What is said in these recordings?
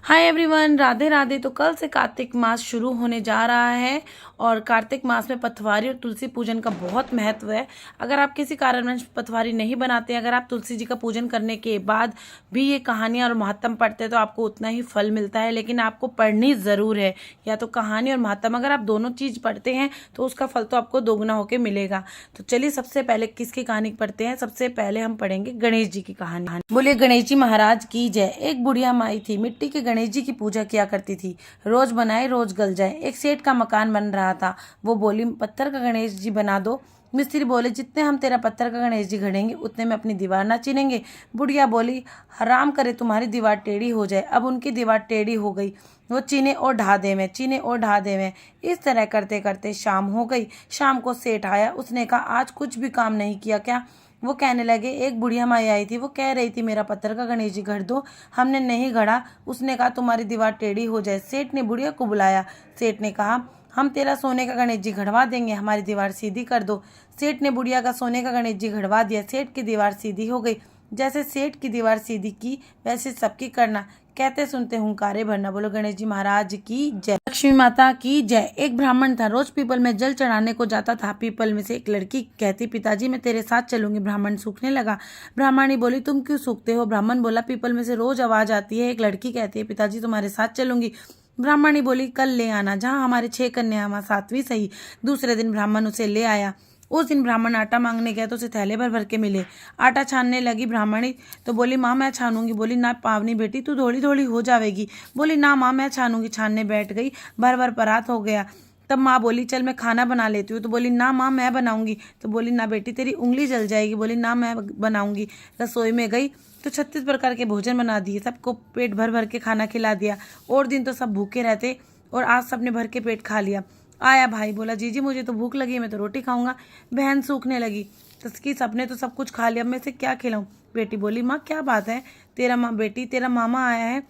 Hi everyone, Radhe Radhe. तो कल से कार्तिक मास शुरू होने जा रहा है और कार्तिक मास में पथवारी और तुलसी पूजन का बहुत महत्व है। अगर आप किसी कारणवश पथवारी नहीं बनाते, अगर आप तुलसी जी का पूजन करने के बाद भी ये कहानियाँ और महात्म पढ़ते हैं तो आपको उतना ही फल मिलता है, लेकिन आपको पढ़नी ज़रूर है। या तो कहानी और महात्म, अगर आप दोनों चीज़ पढ़ते हैं तो उसका फल तो आपको दोगुना होकर मिलेगा। तो चलिए सबसे पहले किसकी कहानी पढ़ते हैं। सबसे पहले हम पढ़ेंगे गणेश जी की कहानी। बोलिए गणेश जी महाराज की जय। एक बुढ़िया माई थी, मिट्टी के गणेश जी की पूजा किया करती थी। रोज बनाए रोज गल जाए। एक सेठ का मकान बन रहा था। वो बोली, पत्थर का गणेश जी बना दो। मिस्त्री बोले, जितने हम तेरा पत्थर का गणेश जी गढ़ेंगे उतने में अपनी दीवार ना चीनेंगे। बुढ़िया बोली, हराम करे तुम्हारी दीवार टेढ़ी हो जाए। अब उनकी दीवार टेढ़ी हो गई। वो चीने और ढा दे में, चीने और ढा दे में। इस तरह करते करते शाम हो गई। शाम को सेठ आया। उसने कहा, आज कुछ भी काम नहीं किया क्या? वो कहने लगे, एक बुढ़िया माई आई थी, वो कह रही थी मेरा पत्थर का गणेश जी गढ़ दो। हमने नहीं गढ़ा। उसने कहा तुम्हारी दीवार टेढ़ी हो जाए। सेठ ने बुढ़िया को बुलाया। सेठ ने कहा, हम तेरा सोने का गणेश जी गढ़वा देंगे, हमारी दीवार सीधी कर दो। सेठ ने बुढ़िया का सोने का गणेश जी गढ़वा दिया। सेठ की दीवार सीधी हो गई। जैसे सेठ की दीवार सीधी की वैसे सबकी करना। कहते सुनते हुंकारे भरना। बोलो गणेश जी महाराज की जय। लक्ष्मी माता की जय। एक ब्राह्मण था, रोज पीपल में जल चढ़ाने को जाता था। पीपल में से एक लड़की कहती, पिताजी मैं तेरे साथ चलूंगी। ब्राह्मण सूखने लगा। ब्राह्मणी बोली, तुम क्यों सूखते हो? ब्राह्मण बोला, पीपल में से रोज आवाज आती है। एक लड़की कहती है, पिताजी तुम्हारे साथ चलूंगी। ब्राह्मणी बोली, कल ले आना, जहाँ हमारे 6 कन्या वहाँ 7वीं सही। दूसरे दिन ब्राह्मण उसे ले आया। उस दिन ब्राह्मण आटा मांगने गया तो उसे थैले भर भर के मिले। आटा छानने लगी ब्राह्मणी तो बोली, माँ मैं छानूंगी। बोली, ना पावनी बेटी, तू धोली धोली हो जाएगी। बोली, ना माँ मैं छानूंगी। छानने बैठ गई, भर भर परात हो गया। तब माँ बोली, चल मैं खाना बना लेती हूँ। तो बोली, ना माँ मैं बनाऊंगी। तो बोली, ना बेटी तेरी उंगली जल जाएगी। बोली, ना मैं बनाऊंगी। रसोई में गई तो 36 प्रकार के भोजन बना दिए। सबको पेट भर भर के खाना खिला दिया। और दिन तो सब भूखे रहते और आज सबने भर के पेट खा लिया। आया भाई, बोला, जीजी मुझे तो भूख लगी है, मैं तो रोटी खाऊंगा। बहन सूखने लगी, तस्की सबने तो सब कुछ खा लिया, अब मैं से क्या खिलाऊं? बेटी बोली, माँ क्या बात है, तेरा मामा आया है,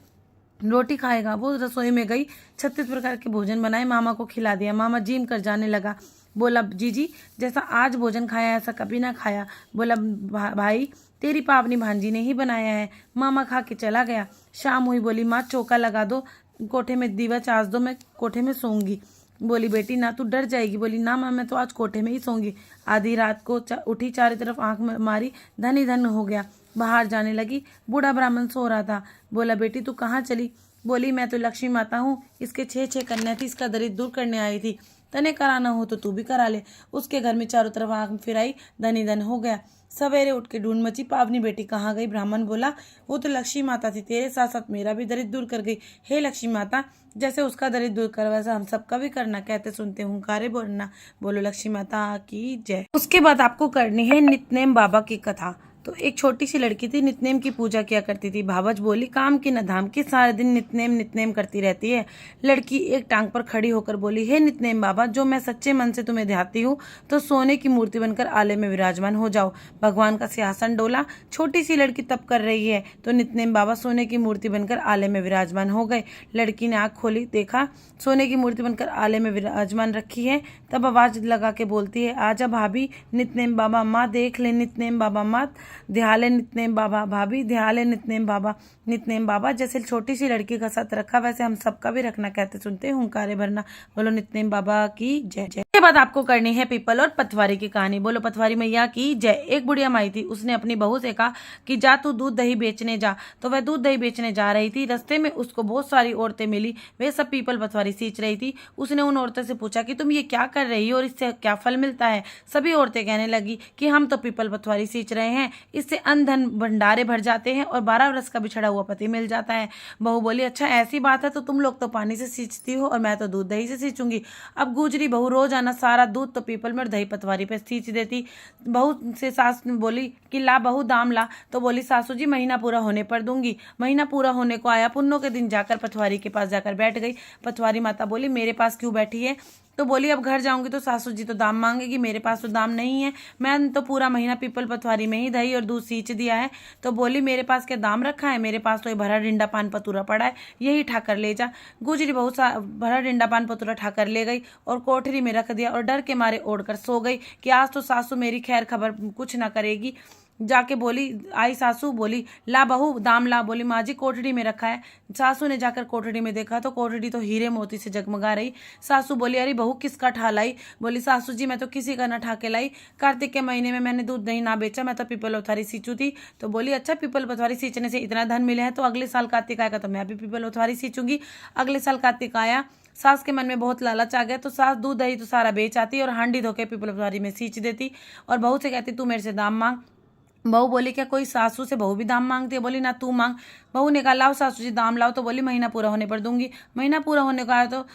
रोटी खाएगा। वो रसोई में गई, 36 प्रकार के भोजन बनाए, मामा को खिला दिया। मामा जीम कर जाने लगा। बोला, जीजी जैसा आज भोजन खाया ऐसा कभी ना खाया। बोला, भाई तेरी पावनी भांजी ने ही बनाया है। मामा खा के चला गया। शाम हुई। बोली, माँ चौका लगा दो, कोठे में दीवा चास दो, मैं कोठे में सोऊंगी। बोली, बेटी ना तू डर जाएगी। बोली, ना माँ मैं तो आज कोठे में ही सोऊंगी। आधी रात को उठी, चारों तरफ आंख मारी, धन ही धन हो गया। बाहर जाने लगी। बूढ़ा ब्राह्मण सो रहा था। बोला, बेटी तू कहाँ चली? बोली, मैं तो लक्ष्मी माता हूँ, इसके 6 कन्या थी, इसका दरिद्र दूर करने आई थी। तने कराना हो तो तू भी करा ले। उसके घर में चारों तरफ आंख फिराई, धन ही धन हो गया। सवेरे उठ के ढूंढ मची, पावनी बेटी कहाँ गई? ब्राह्मण बोला, वो तो लक्ष्मी माता थी, तेरे साथ साथ मेरा भी दरिद्र दूर कर गई। हे लक्ष्मी माता, जैसे उसका दरिद्र दूर कर वैसा हम सबका भी करना। कहते सुनते हुंकारे बोलना। बोलो लक्ष्मी माता की जय। उसके बाद आपको करनी है नितनेम बाबा की कथा। तो एक छोटी सी लड़की थी, नितनेम की पूजा किया करती थी। भावच बोली, काम की न धाम की, सारे दिन नितनेम नितनेम करती रहती है। लड़की एक टांग पर खड़ी होकर बोली, हे नितनेम बाबा, जो मैं सच्चे मन से तुम्हें ध्याती हूँ तो सोने की मूर्ति बनकर आले में विराजमान हो जाओ। भगवान का सिंहासन डोला। छोटी सी लड़की तप कर रही है तो नितनेम बाबा सोने की मूर्ति बनकर आले में विराजमान हो गए। लड़की ने आंख खोली, देखा सोने की मूर्ति बनकर आले में विराजमान रखी है। तब आवाज लगा के बोलती है, आजा भाभी, नितनेम बाबा माँ देख ले, नितनेम बाबा माँ ध्याले, नितनेम बाबा भाभी ध्याले, नितनेम बाबा। नितनेम बाबा जैसे छोटी सी लड़की का साथ रखा वैसे हम सबका भी रखना। कहते सुनते हुंकारे भरना। बोलो नितनेम बाबा की जय जय। इसके बाद आपको करनी है पीपल और पथवारी की कहानी। बोलो पथवारी मैया की जय। एक बुढ़िया माई थी, उसने अपनी बहू से कहा कि जा तू दूध दही बेचने जा। तो वह दूध दही बेचने जा रही थी। रास्ते में उसको बहुत सारी औरतें मिली, वे सब पीपल पथवारी सींच रही थी। उसने उन औरतों से पूछा कि तुम ये क्या कर रही हो और इससे क्या फल मिलता है? सभी औरतें कहने लगी कि हम तो पीपल पथवारी सींच रहे हैं, इससे अन्न धन भंडारे भर जाते हैं और 12 वर्ष का बिछड़ा हुआ पति मिल जाता है। बहू बोली, अच्छा ऐसी बात है, तो तुम लोग तो पानी से सींचती हो और मैं तो दूध दही से सींचूंगी। अब गुजरी बहू रोजाना सारा दूध तो पीपल में और दही पतवारी पे सींच देती। बहू से सास बोली कि ला बहू दाम ला। तो बोली, सासू जी महीना पूरा होने पर दूंगी। महीना पूरा होने को आया, पुन्नों के दिन जाकर पथवारी के पास जाकर बैठ गई। पथवारी माता बोली, मेरे पास क्यों बैठी है? तो बोली, अब घर जाऊंगी तो सासू जी तो दाम मांगेगी, मेरे पास तो दाम नहीं है, मैं तो पूरा महीना पीपल पथवारी में ही दही और दूध सींच दिया है। तो बोली, मेरे पास क्या दाम रखा है? मेरे पास तो ये भरा डिंडा पान पतूरा पड़ा है, यही ठाकर ले जा। गुजरी बहू भरा डिंडा पान पतूरा ठाकर ले गई और कोठरी में रख दिया और डर के मारे ओढ़कर सो गई कि आज तो सासू मेरी खैर खबर कुछ ना करेगी। जाके बोली, आई सासू बोली ला बहू दाम ला। बोली माँ जी कोठड़ी में रखा है। सासू ने जाकर कोठड़ी में देखा तो कोठड़ी तो हीरे मोती से जगमगा रही। सासू बोली अरे बहू किसका ठा लाई? बोली सासू जी मैं तो किसी का ना ठा के लाई, कार्तिक के महीने में मैंने दूध दही ना बेचा, मैं तो पीपल पथवारी सींचू थी। तो बोली अच्छा पीपल पथवारी सींचने से इतना धन मिले हैं तो अगले साल कार्तिक आएगा तो मैं भी पीपल पथवारी सींचूंगी। अगले साल कार्तिक आया, सास के मन में बहुत लालच आ गया तो सास दूध दही तो सारा बेच आती और हांडी धोके पीपल पथवारी में सींच देती और बहू से कहती तू मेरे से दाम मांग। बहू बोली क्या कोई सासू से बहू भी दाम मांगती है? बोली ना तू मांग। बहू ने कहा लाओ सासू जी दाम लाओ। तो बोली महीना पूरा होने पर दूंगी। महीना पूरा होने का आया तो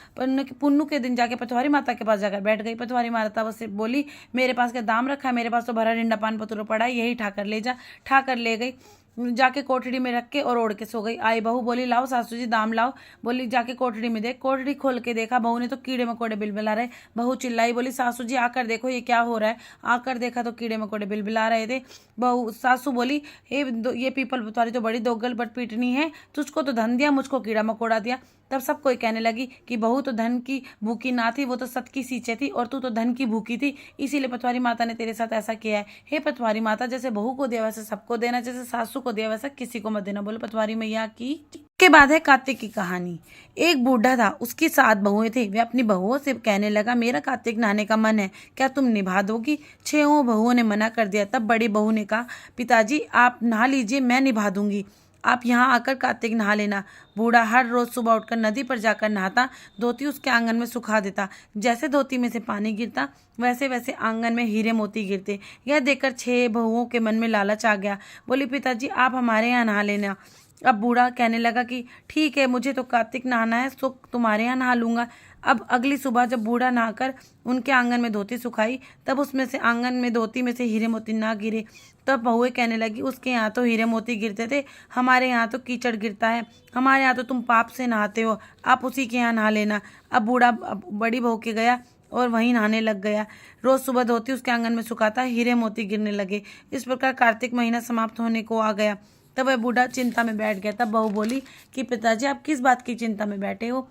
पुन्नू के दिन जाके पथवारी माता के पास जाकर बैठ गई। पथवारी माता से बोली मेरे पास क्या दाम रखा है, मेरे पास तो भरा डिंडा पान पतुरा पड़ा है, यही ठाकर ले जा। ठाकर ले गई, जाके कोठड़ी में रख के और ओढ़ के सो गई। आई बहू बोली लाओ सासू जी दाम लाओ। बोली जाके कोठड़ी में देख। कोठड़ी खोल के देखा बहू ने तो कीड़े मकोड़े बिलबिला रहे। बहू चिल्लाई, बोली सासू जी आकर देखो ये क्या हो रहा है। आकर देखा तो कीड़े मकोड़े बिलबिला रहे थे। बहू सासू बोली ये पीपल पथवारी तो बड़ी दोगल बट पीटनी है, तुझको तो धन दिया मुझको कीड़ा मकोड़ा दिया। तब सब कोई कहने लगी कि बहू तो धन की भूखी ना थी, वो तो सत की सींचे थी और तू तो धन की भूखी थी, इसीलिए पथवारी माता ने तेरे साथ ऐसा किया है। हे पथवारी माता जैसे बहू को दिया वैसे सबको देना, जैसे सासू को दिया वैसा किसी को मत देना। बोलो पथवारी मैया की। के बाद है कार्तिक की कहानी। एक बूढ़ा था, उसकी 7 बहुएं थी। वे अपनी बहुओं से कहने लगा मेरा कार्तिक नहाने का मन है, क्या तुम निभा दोगी? 6 बहुओं ने मना कर दिया। तब बड़ी बहू ने कहा पिताजी आप नहा लीजिए, मैं निभा दूंगी, आप यहाँ आकर कार्तिक नहा लेना। बूढ़ा हर रोज सुबह उठकर नदी पर जाकर नहाता, धोती उसके आंगन में सुखा देता। जैसे धोती में से पानी गिरता वैसे वैसे आंगन में हीरे मोती गिरते। यह देखकर 6 बहुओं के मन में लालच आ गया। बोली पिताजी आप हमारे यहाँ नहा लेना। अब बूढ़ा कहने लगा कि ठीक है मुझे तो कार्तिक नहाना है तो तुम्हारे यहाँ नहा लूंगा। अब अगली सुबह जब बूढ़ा नहाकर उनके आंगन में धोती सुखाई तब उसमें से आंगन में धोती में से हीरे मोती ना गिरे। तब बहुएं कहने लगी उसके यहाँ तो हीरे मोती गिरते थे, हमारे यहाँ तो कीचड़ गिरता है, हमारे यहाँ तो तुम पाप से नहाते हो, आप उसी के यहाँ नहा लेना। अब बूढ़ा बड़ी बहू के गया और वहीं नहाने लग गया। रोज सुबह धोती उसके आंगन में सुखाता, हीरे मोती गिरने लगे। इस प्रकार कार्तिक महीना समाप्त होने को आ गया। तब वह बूढ़ा चिंता में बैठ गया। तब बहू बोली कि पिताजी आप किस बात की चिंता में बैठे हो?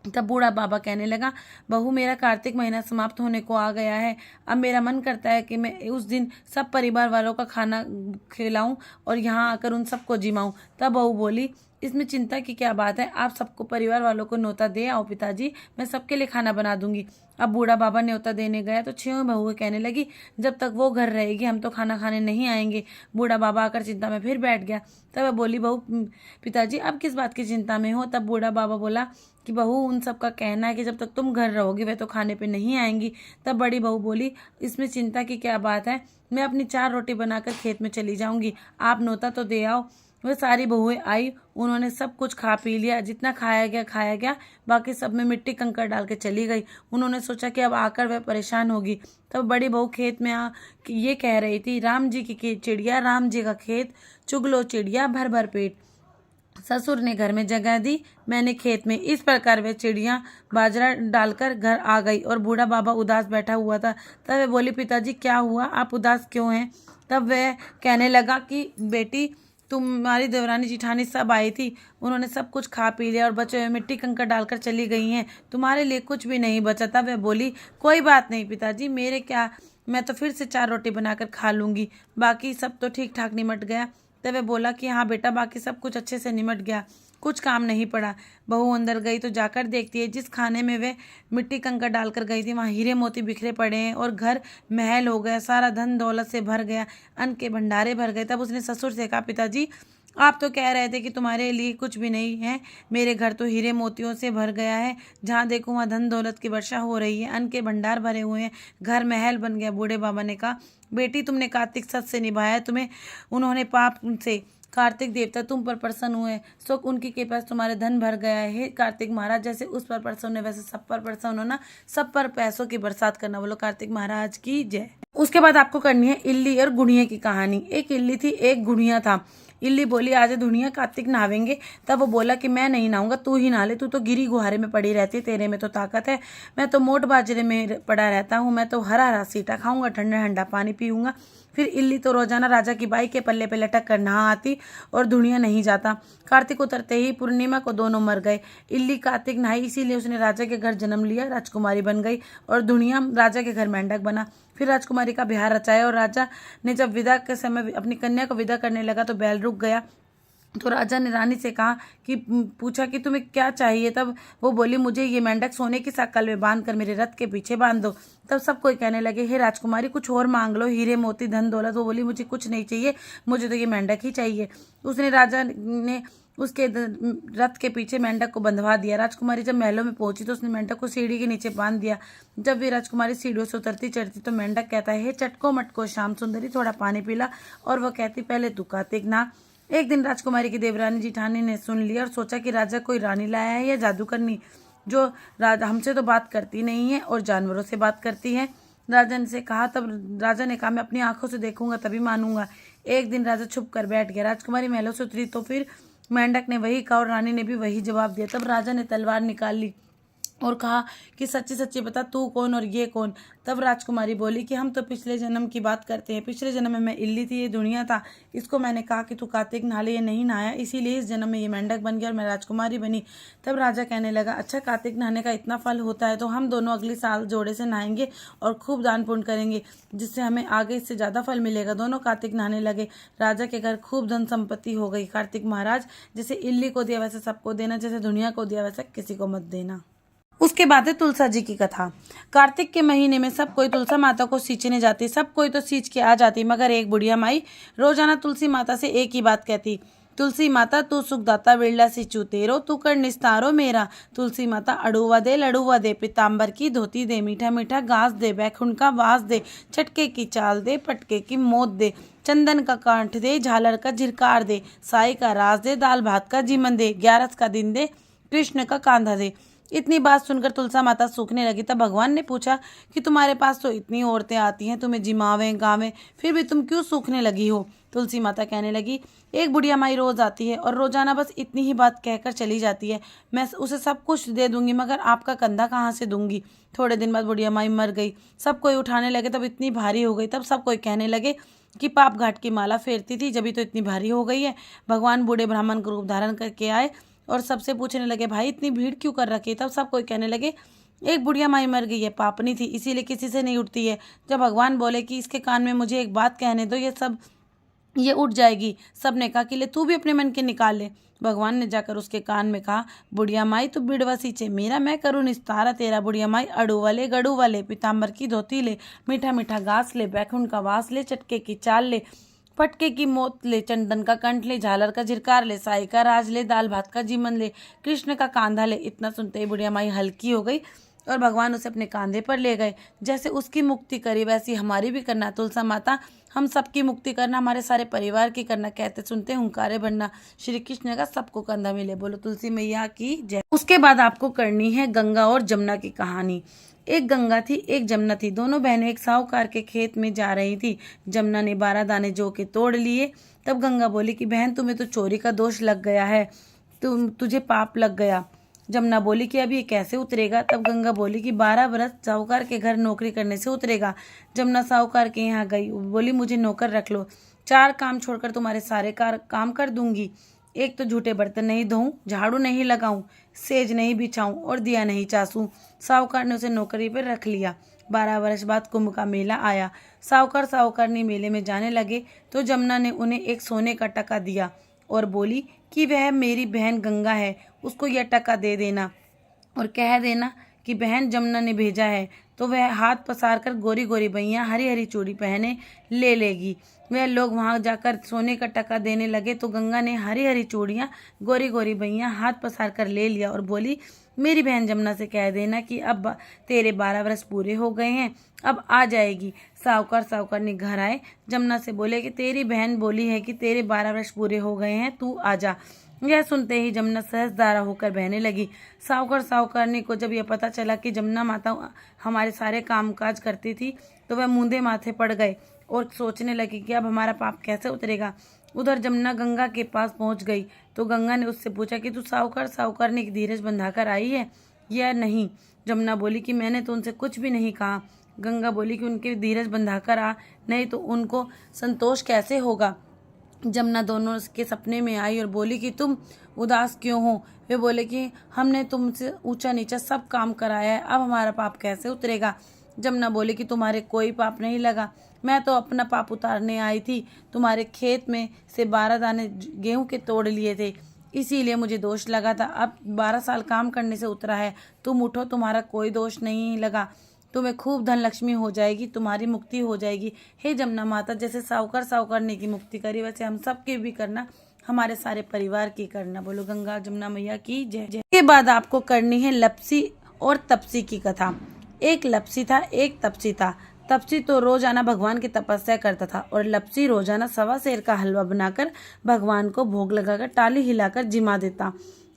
तब बूढ़ा बाबा कहने लगा बहू मेरा कार्तिक महीना समाप्त होने को आ गया है, अब मेरा मन करता है कि मैं उस दिन सब परिवार वालों का खाना खिलाऊं और यहाँ आकर उन सबको जिमाऊं। तब बहू बोली इसमें चिंता की क्या बात है, आप सबको परिवार वालों को न्योता दे आओ पिताजी, मैं सबके लिए खाना बना दूंगी। अब बूढ़ा बाबा न्योता देने गया तो 6 बहुएं कहने लगी जब तक वो घर रहेगी हम तो खाना खाने नहीं आएंगे। बूढ़ा बाबा आकर चिंता में फिर बैठ गया। तब वह बोली बहू पिताजी अब किस बात की चिंता में हो? तब बूढ़ा बाबा बोला कि बहू उन सब का कहना है कि जब तक तुम घर रहोगे वे तो खाने पे नहीं आएंगी। तब बड़ी बहू बोली इसमें चिंता की क्या बात है, मैं अपनी 4 रोटी बनाकर खेत में चली जाऊंगी, आप न्योता तो दे आओ। वह सारी बहुएं आई, उन्होंने सब कुछ खा पी लिया, जितना खाया गया, बाकी सब में मिट्टी कंकड़ डाल के चली गई। उन्होंने सोचा कि अब आकर वह परेशान होगी। तब बड़ी बहू खेत में ये कह रही थी राम जी की चिड़िया राम जी का खेत, चुग लो चिड़िया भर भर पेट। ससुर ने घर में जगह दी, मैंने खेत में। इस प्रकार वे चिड़िया बाजरा डालकर घर आ गई और बूढ़ा बाबा उदास बैठा हुआ था। तब वह बोली पिताजी क्या हुआ, आप उदास क्यों हैं? तब वह कहने लगा कि बेटी तुम्हारी देवरानी जिठानी सब आई थी, उन्होंने सब कुछ खा पी लिया और बचे हुए मिट्टी कंकड़ डालकर चली गई हैं, तुम्हारे लिए कुछ भी नहीं बचा। तब वह बोली कोई बात नहीं पिताजी, मेरे क्या, मैं तो फिर से 4 रोटी बनाकर खा लूंगी, बाकी सब तो ठीक ठाक निमट गया। तब वह बोला कि हाँ बेटा बाकी सब कुछ अच्छे से निमट गया, कुछ काम नहीं पड़ा। बहू अंदर गई तो जाकर देखती है जिस खाने में वे मिट्टी कंकड़ डालकर गई थी वहाँ हीरे मोती बिखरे पड़े हैं और घर महल हो गया, सारा धन दौलत से भर गया, अन्न के भंडारे भर गए। तब उसने ससुर से कहा पिताजी आप तो कह रहे थे कि तुम्हारे लिए कुछ भी नहीं है, मेरे घर तो हीरे मोतियों से भर गया है, जहाँ देखो वहाँ धन दौलत की वर्षा हो रही है, अन्न के भंडार भरे हुए हैं, घर महल बन गया। बूढ़े बाबा ने कहा बेटी तुमने कार्तिक सत से निभाया, तुम्हें उन्होंने पाप से कार्तिक देवता तुम पर प्रसन्न हुए, सो उनकी कृपा से तुम्हारे धन भर गया है। कार्तिक महाराज जैसे उस पर प्रसन्न है वैसे सब पर प्रसन्न होना, सब पर पैसों की बरसात करना। बोलो कार्तिक महाराज की जय। उसके बाद आपको करनी है इल्ली और गुड़िया की कहानी। एक इल्ली थी एक गुड़िया था। इल्ली बोली आज दुनिया कार्तिक नहावेंगे। तब वो बोला कि मैं नहीं नहाऊंगा, तू ही नहा ले, तू तो गिरी गुहारे में पड़ी रहती है, तेरे में तो ताकत है, मैं तो मोट बाजरे में पड़ा रहता हूँ, मैं तो हरा हरा सीटा खाऊंगा, ठंडा ठंडा पानी पीऊंगा। फिर इल्ली तो रोजाना राजा की बाई के पल्ले पे लटक कर नहा आती और दुनिया नहीं जाता। कार्तिक उतरते ही पूर्णिमा को दोनों मर गए। इल्ली कार्तिक नहाई इसीलिए उसने राजा के घर जन्म लिया, राजकुमारी बन गई और दुनिया राजा के घर मेंढक बना। फिर राजकुमारी का ब्याह रचाया और राजा ने जब विदा के समय अपनी कन्या को विदा करने लगा तो बैल रुक गया। तो राजा ने रानी से कहा कि पूछा कि तुम्हें क्या चाहिए। तब वो बोली, मुझे ये मेंढक सोने की शकल में बांध कर मेरे रथ के पीछे बांध दो। तब सब कोई कहने लगे, हे राजकुमारी कुछ और मांग लो, हीरे मोती धन दौलत। वो बोली, मुझे कुछ नहीं चाहिए, मुझे तो ये मेंढक ही चाहिए। उसने राजा ने उसके रथ के पीछे मेंढक को बंधवा दिया। राजकुमारी जब महलों में पहुंची तो उसने मेंढक को सीढ़ी के नीचे बांध दिया। जब वे राजकुमारी सीढ़ियों से उतरती चढ़ती तो मेंढक कहता है, हे चटको मटको श्याम सुंदरी थोड़ा पानी पिला। और वह कहती, पहले तू कार्तिक ना। एक दिन राजकुमारी की देवरानी जिठानी ने सुन लिया और सोचा कि राजा कोई रानी लाया है या जादूगरनी, जो हमसे तो बात करती नहीं है और जानवरों से बात करती है। राजा ने से कहा तब राजा ने कहा, मैं अपनी आंखों से देखूंगा तभी मानूंगा। एक दिन राजा छुप कर बैठ गया। राजकुमारी महलों से उतरी तो फिर मेंढक ने वही कहा और रानी ने भी वही जवाब दिया। तब राजा ने तलवार निकाल ली और कहा कि सच्ची सच्ची बता, तू कौन और ये कौन। तब राजकुमारी बोली कि हम तो पिछले जन्म की बात करते हैं। पिछले जन्म में मैं इल्ली थी, ये दुनिया था। इसको मैंने कहा कि तू कार्तिक नहा ले, ये नहीं नहाया, इसीलिए इस जन्म में ये मेंढक बन गया और मैं राजकुमारी बनी। तब राजा कहने लगा, अच्छा कार्तिक नहाने का इतना फल होता है तो हम दोनों अगले साल जोड़े से नहाएंगे और खूब दान पुण्य करेंगे, जिससे हमें आगे इससे ज़्यादा फल मिलेगा। दोनों कार्तिक नहाने लगे। राजा के घर खूब धन संपत्ति हो गई। कार्तिक महाराज, जैसे इल्ली को दिया वैसे सबको देना, जैसे दुनिया को दिया वैसे किसी को मत देना। उसके बाद है तुलसा जी की कथा। कार्तिक के महीने में सब कोई तुलसा माता को सींचने जाती। सब कोई तो सींच के आ जाती, मगर एक बुढ़िया माई रोजाना तुलसी माता से एक ही बात कहती, तुलसी माता तू सुखदाता विरला सिंचू तेरो, तू कर निस्तारो मेरा। तुलसी माता अड़ुआ दे लड़ुआ दे, पीताम्बर की धोती दे, मीठा मीठा घास दे, बैकुंठ का वास दे, छटके की चाल दे, पटके की मोत दे, चंदन का कांठ दे, झालर का झिरकार दे, साई का रास दे, दाल भात का जीमन दे, 11 का दिन दे, कृष्ण का कांधा दे। इतनी बात सुनकर तुलसा माता सूखने लगी। तब भगवान ने पूछा कि तुम्हारे पास तो इतनी औरतें आती हैं, तुम्हें जिमावें गावें, फिर भी तुम क्यों सूखने लगी हो। तुलसी माता कहने लगी, एक बुढ़िया माई रोज आती है और रोजाना बस इतनी ही बात कहकर चली जाती है। मैं उसे सब कुछ दे दूंगी, मगर आपका कंधा कहाँ से दूंगी। थोड़े दिन बाद बुढ़िया माई मर गई। सब कोई उठाने लगे, तब इतनी भारी हो गई। तब सब कोई कहने लगे कि पाप घाट की माला फेरती थी, जब तो इतनी भारी हो गई है। भगवान बूढ़े ब्राह्मण का रूप धारण करके आए और सबसे पूछने लगे, भाई इतनी भीड़ क्यों कर रखी है। तब सब कोई कहने लगे, एक बुढ़िया माई मर गई है, पापनी थी, इसीलिए किसी से नहीं उठती है। जब भगवान बोले कि इसके कान में मुझे एक बात कहने दो, ये उठ जाएगी। सब ने कहा कि ले तू भी अपने मन के निकाल ले। भगवान ने जाकर उसके कान में कहा, बुढ़िया माई तू बिड़वा सींचे मेरा, मैं करूँ निस्तारा तेरा। बुढ़िया माई अड़ू वाले गड़ू वाले, पीताम्बर की धोती ले, मीठा मीठा घास ले, बैकुंठ का वास ले, चटके की चाल ले, पटके की मोत ले, चंदन का कंठ ले, झालर का झिरकार ले, साई का राज ले, दाल भात का जीमन ले, कृष्ण का कांधा ले। इतना सुनते ही बुढ़िया माई हल्की हो गई और भगवान उसे अपने कांधे पर ले गए। जैसे उसकी मुक्ति करी वैसी हमारी भी करना। तुलसा माता, हम सबकी मुक्ति करना, हमारे सारे परिवार की करना। कहते सुनते हुंकारे बनना, श्री कृष्ण का सबको कंधा मिले। बोलो तुलसी मैया की जय। उसके बाद आपको करनी है गंगा और जमुना की कहानी। एक गंगा थी, एक जमुना थी। दोनों बहनें एक साहूकार के खेत में जा रही थी। जमुना ने 12 दाने जौ के तोड़ लिए। तब गंगा बोली कि बहन तुम्हें तो चोरी का दोष लग गया है, तुझे पाप लग गया। जमुना बोली कि अब ये कैसे उतरेगा। तब गंगा बोली कि 12 बरस साहूकार के घर नौकरी करने से उतरेगा। जमुना साहूकार के यहाँ गई, बोली मुझे नौकर रख लो, 4 काम छोड़कर तुम्हारे सारे काम कर दूंगी। एक तो झूठे बर्तन नहीं धोऊं, झाड़ू नहीं लगाऊं, सेज नहीं बिछाऊं और दिया नहीं चासूं। साहूकार ने उसे नौकरी पर रख लिया। 12 वर्ष बाद कुंभ का मेला आया। साहूकार साहूकारनी मेले में जाने लगे तो जमुना ने उन्हें एक सोने का टका दिया और बोली कि वह मेरी बहन गंगा है, उसको यह टका दे देना और कह देना कि बहन जमुना ने भेजा है। तो वह हाथ पसार कर गोरी गोरी बइयाँ हरी हरी चूड़ी पहने ले लेगी। वह लोग वहां जाकर सोने का टका देने लगे तो गंगा ने हरी हरी चूड़ियाँ गोरी गोरी बइयाँ हाथ पसार कर ले लिया और बोली, मेरी बहन जमुना से कह देना कि अब तेरे 12 वर्ष पूरे हो गए हैं, अब आ जाएगी। साहूकार साहूकारनी घर आए। जमुना से बोले कि तेरी बहन बोली है कि तेरे 12 वर्ष पूरे हो गए हैं, तू आ जा। यह सुनते ही जमुना सहजदारा होकर बहने लगी। साहूकार साहूकारनी को जब यह पता चला कि जमुना माता हमारे सारे कामकाज करती थी तो वह मूंदे माथे पड़ गए और सोचने लगी कि अब हमारा पाप कैसे उतरेगा। उधर जमुना गंगा के पास पहुंच गई तो गंगा ने उससे पूछा कि तू साहूकार साहूकारनी की धीरज बंधाकर आई है या नहीं। जमुना बोली कि मैंने तो उनसे कुछ भी नहीं कहा। गंगा बोली कि उनकी धीरज बंधाकर आ, नहीं तो उनको संतोष कैसे होगा। जमुना दोनों के सपने में आई और बोली कि तुम उदास क्यों हो। वे बोले कि हमने तुमसे ऊंचा नीचा सब काम कराया है, अब हमारा पाप कैसे उतरेगा। जमुना बोली कि तुम्हारे कोई पाप नहीं लगा, मैं तो अपना पाप उतारने आई थी। तुम्हारे खेत में से 12 दाने गेहूं के तोड़ लिए थे, इसीलिए मुझे दोष लगा था। अब 12 साल काम करने से उतरा है, तुम उठो, तुम्हारा कोई दोष नहीं लगा, तुम्हें खूब धन लक्ष्मी हो जाएगी, तुम्हारी मुक्ति हो जाएगी। हे जमुना माता, जैसे साहूकार की मुक्ति करी, वैसे हम सब की भी करना, हमारे सारे परिवार की करना। बोलो गंगा जमुना मैया की जय जय। के बाद आपको करनी है लपसी और तपसी की कथा। एक लपसी था, एक तपसी था। तपसी तो रोजाना भगवान की तपस्या करता था और लपसी रोजाना 1.25 सेर का हलवा बनाकर भगवान को भोग लगाकर टाली हिलाकर जिमा देता।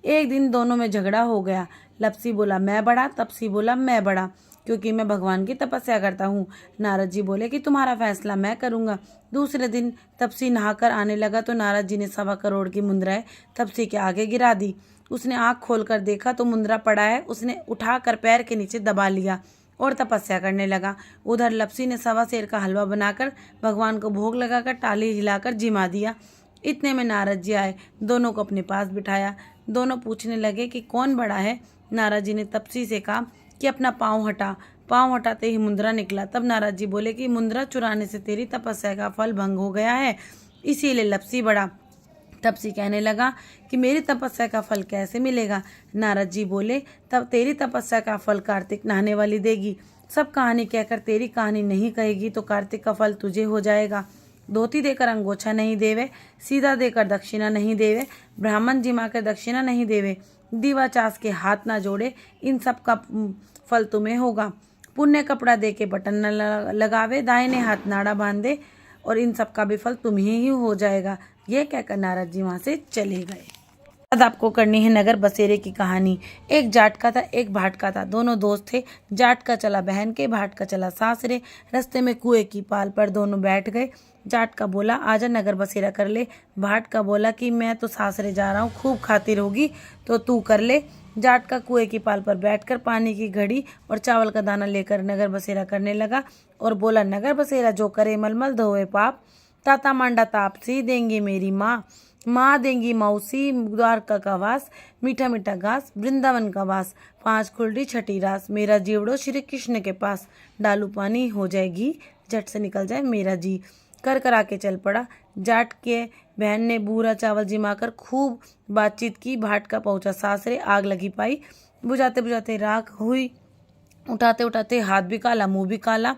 एक दिन दोनों में झगड़ा हो गया। लपसी बोला मैं बड़ा, तपसी बोला मैं बड़ा, क्योंकि मैं भगवान की तपस्या करता हूँ। नारद जी बोले कि तुम्हारा फैसला मैं करूँगा। दूसरे दिन तपसी नहाकर आने लगा तो नारद जी ने 1.25 करोड़ की मुद्राएं तपसी के आगे गिरा दी। उसने आँख खोलकर देखा तो मुद्रा पड़ा है। उसने उठाकर पैर के नीचे दबा लिया और तपस्या करने लगा। उधर लपसी ने 1.25 सेर का हलवा बनाकर भगवान को भोग लगाकर टाली हिलाकर जिमा दिया। इतने में नारद जी आए, दोनों को अपने पास बिठाया। दोनों पूछने लगे कि कौन बड़ा है। नारद जी ने तपसी से कहा कि अपना पाँव हटा। पाँव हटाते ही मुद्रा निकला। तब नारद जी बोले कि मुद्रा चुराने से तेरी तपस्या का फल भंग हो गया है, इसीलिए लपसी बड़ा। तपसी कहने लगा कि मेरी तपस्या का फल कैसे मिलेगा। नारद जी बोले तब तेरी तपस्या का फल कार्तिक नहाने वाली देगी। सब कहानी कहकर तेरी कहानी नहीं कहेगी तो कार्तिक का फल तुझे हो जाएगा। धोती देकर अंगोछा नहीं देवे, सीधा देकर दक्षिणा नहीं देवे, ब्राह्मण जिमा कर दक्षिणा नहीं देवे, दीवा चास के हाथ ना जोड़े, इन सब का फल तुम्हें होगा। पुण्य कपड़ा दे के बटन न लगावे, दाहिने हाथ नाड़ा बांधे, और इन सब का भी फल तुम्हें ही हो जाएगा। ये कहकर नारद जी वहां से चले गए। अब आपको करनी है नगर बसेरे की कहानी। एक जाट का था, एक भाट का था। दोनों दोस्त थे। जाट का चला बहन के, भाट का चला सासरे। रास्ते में कुएं की पाल पर दोनों बैठ गए। जाट का बोला आजा नगर बसेरा कर ले। भाट का बोला कि मैं तो सासरे जा रहा हूँ, खूब खातिर होगी तो तू कर ले। जाट का कुएं की पाल पर बैठकर पानी की घड़ी और चावल का दाना लेकर नगर बसेरा करने लगा और बोला नगर बसेरा जो करे मलमल धोए पाप, ताता मांडा तापसी देंगी मेरी माँ, माँ देंगी मौसी द्वारका का वास, मीठा मीठा घास वृंदावन का वास, 5 खुलडी छठी रास, मेरा जीवड़ो श्री कृष्ण के पास, डालू पानी हो जाएगी झट से निकल जाए मेरा जी। कर कर आके चल पड़ा। जाट के बहन ने बूरा चावल जिमाकर खूब बातचीत की। भाट का पहुंचा सासरे, आग लगी पाई, बुझाते बुझाते राख हुई, उठाते उठाते हाथ भी काला मुंह भी काला,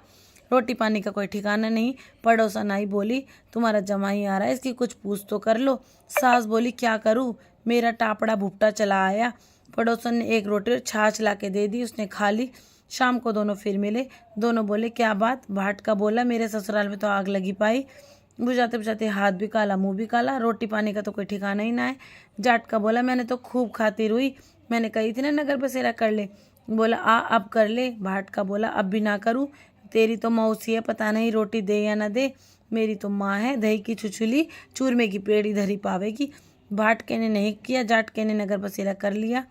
रोटी पानी का कोई ठिकाना नहीं। पड़ोसन आई, बोली तुम्हारा जमाई आ रहा है, इसकी कुछ पूछ तो कर लो। सास बोली क्या करूं, मेरा टापड़ा भुट्टा चला आया। पड़ोसन ने एक रोटी और छाछ ला के दे दी, उसने खा ली। शाम को दोनों फिर मिले। दोनों बोले क्या बात। भाट का बोला मेरे ससुराल में तो आग लगी पाई, बुझाते बुझाते हाथ भी काला मुंह भी काला, रोटी पानी का तो कोई ठिकाना ही ना है। जाट का बोला मैंने तो खूब खातिर हुई, मैंने कही थी ना नगर बसेरा कर ले। बोला आ अब कर ले। भाट का बोला अब भी ना करूं, तेरी तो मौसी है, पता नहीं रोटी दे या ना दे, मेरी तो माँ है, दही की छुछुली चूरमे की पेड़ी धरी पावेगी। भाट के ने नहीं किया, जाट के ने नगर बसेरा कर लिया।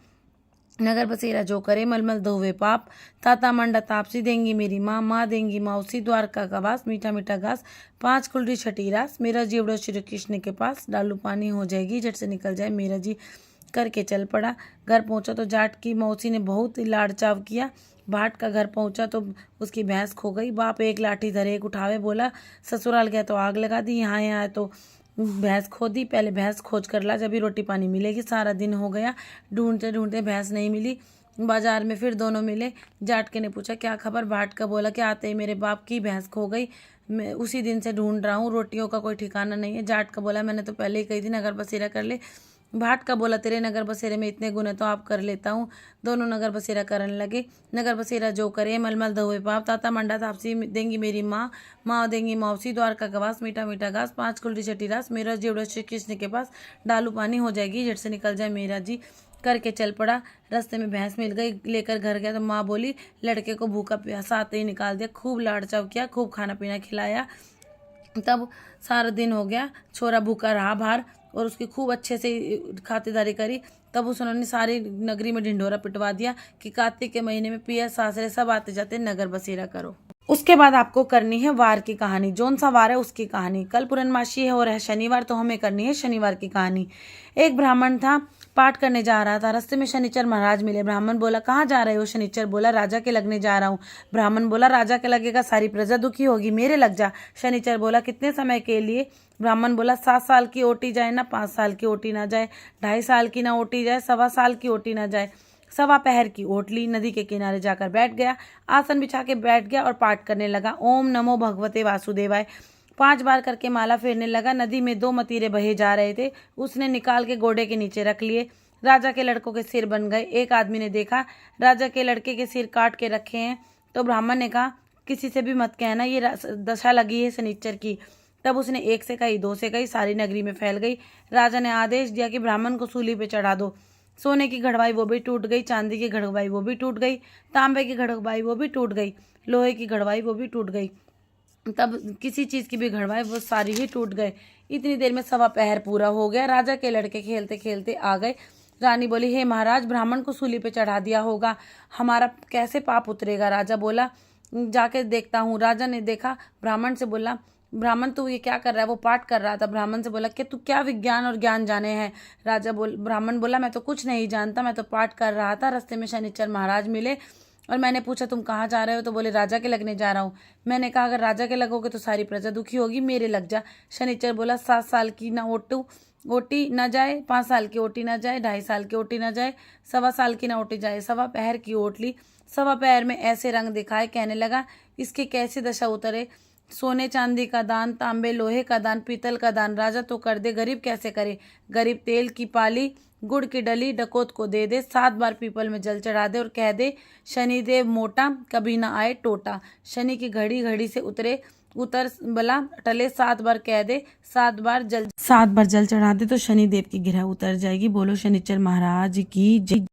नगर बसेरा जो करे मलमल धोवे पाप, ताता मंडा तापसी देंगी मेरी माँ, माँ देंगी मौसी द्वारका का वास, मीठा मीठा घास 5 कुलरी छठी रास, मेरा जीवड़ो श्री कृष्ण के पास, डालू पानी हो जाएगी झट से निकल जाए मेरा जी। करके चल पड़ा। घर पहुंचा तो जाट की मौसी ने बहुत ही लाड़ चाव किया। भाट का घर पहुंचा तो उसकी भैंस खो गई। बाप एक लाठी धरे एक उठावे, बोला ससुराल गया तो आग लगा दी, यहाँ आया तो भैंस खो दी, पहले भैंस खोज कर ला, जब भी रोटी पानी मिलेगी। सारा दिन हो गया, ढूंढते ढूंढते भैंस नहीं मिली। बाजार में फिर दोनों मिले। जाट के ने पूछा क्या खबर। भाट का बोला कि आते ही मेरे बाप की भैंस खो गई, मैं उसी दिन से ढूंढ रहा हूँ, रोटियों का कोई ठिकाना नहीं है। जाट का बोला मैंने तो पहले ही कही थी नगर बसेरा कर ले। भाट का बोला तेरे नगर बसेरे में इतने गुण है तो आप कर लेता हूँ। दोनों नगर बसेरा करने लगे। नगर बसेरा जो करे मलमल धोए पाप, ताता मंडा तापसी देंगी मेरी माँ, माँ देंगी मौसी द्वारका का वास, मीठा मीठा घास 5 कुलरी छठी रास, मेरा जीवड़ा श्री कृष्ण के पास, डालू पानी हो जाएगी झट से निकल जाए मेरा जी। करके चल पड़ा। रास्ते में भैंस मिल गई, लेकर घर गया तो माँ बोली लड़के को भूखा प्यासा आते ही निकाल दिया। खूब लाड़ चाव किया, खूब खाना पीना खिलाया। तब सारा दिन हो गया, छोरा भूखा रहा बाहर और उसकी खूब अच्छे से खातिरदारी करी। तब उन्होंने सारी नगरी में ढिंढोरा पिटवा दिया कि कार्तिक के महीने में पिया सासरे सब आते जाते नगर बसेरा करो। उसके बाद आपको करनी है वार की कहानी। जौन सा वार है उसकी कहानी। कल पूर्णमासी है और है शनिवार, तो हमें करनी है शनिवार की कहानी। एक ब्राह्मण था, पाठ करने जा रहा था। रास्ते में शनिचर महाराज मिले। ब्राह्मण बोला, कहाँ जा रहे हो? शनिचर बोला, राजा के लगने जा रहा हूँ। ब्राह्मण बोला, राजा के लगेगा, सारी प्रजा दुखी होगी, मेरे लग जा। शनिचर बोला, कितने समय के लिए? ब्राह्मण बोला, 7 साल की ओटी जाए ना 5 साल की ओटी ना जाए, 2.5 साल की ना ओटी जाए, 1.25 साल की ओटी ना जाए। 1.25 पहर की ओट ली, नदी के किनारे जाकर बैठ गया, आसन बिछा के बैठ गया और पाठ करने लगा। ओम नमो भगवते वासुदेवाय 5 बार करके माला फेरने लगा। नदी में 2 मतीरे बहे जा रहे थे, उसने निकाल के घोड़े के नीचे रख लिए। राजा के लड़कों के सिर बन गए। एक आदमी ने देखा राजा के लड़के के सिर काट के रखे हैं, तो ब्राह्मण ने कहा, किसी से भी मत कहना, ये दशा लगी है शनिचर की। तब उसने 1 से कही, 2 से कही, सारी नगरी में फैल गई। राजा ने आदेश दिया कि ब्राह्मण को सूली पे चढ़ा दो। सोने की घड़वाई वो भी टूट गई, चांदी की घड़वाई वो भी टूट गई, तांबे की घड़वाई वो भी टूट गई, लोहे की घड़वाई वो भी टूट गई। तब किसी चीज़ की भी घड़वाई वो सारी ही टूट गए। इतनी देर में 1.25 पहर पूरा हो गया। राजा के लड़के खेलते खेलते आ गए। रानी बोली, हे महाराज, ब्राह्मण को सूली पे चढ़ा दिया होगा, हमारा कैसे पाप उतरेगा? राजा बोला, जाके देखता हूँ। राजा ने देखा, ब्राह्मण से बोला, ब्राह्मण तू ये क्या कर रहा है? वो पाठ कर रहा था। ब्राह्मण से बोला, कि तू क्या विज्ञान और ज्ञान जाने हैं? ब्राह्मण बोला, मैं तो कुछ नहीं जानता, मैं तो पाठ कर रहा था। रास्ते में शनिचर महाराज मिले और मैंने पूछा, तुम कहाँ जा रहे हो? तो बोले, राजा के लगने जा रहा हूँ। मैंने कहा, अगर राजा के लगोगे तो सारी प्रजा दुखी होगी, मेरे लग जा। शनिचर बोला, 7 साल की ना ओटी ना जाए, 5 साल की ओटी ना जाए, 2.5 साल की ओटी ना जाए, 1.25 साल की ना ओटी जाए। 1.25 पहर की ओट ली। 1.25 पहर में ऐसे रंग दिखाए, कहने लगा, इसकी कैसी दशा उतरे? सोने चांदी का दान, तांबे लोहे का दान, पीतल का दान राजा तो कर दे, गरीब कैसे करे? गरीब तेल की पाली, गुड़ की डली डकोत को दे दे, 7 बार पीपल में जल चढ़ा दे और कह दे, शनिदेव मोटा कभी ना आए टोटा। शनि की घड़ी घड़ी से उतर बला टले, 7 बार कह दे, 7 बार जल चढ़ा दे तो शनिदेव की गिरह उतर जाएगी। बोलो शनिचर महाराज की जय।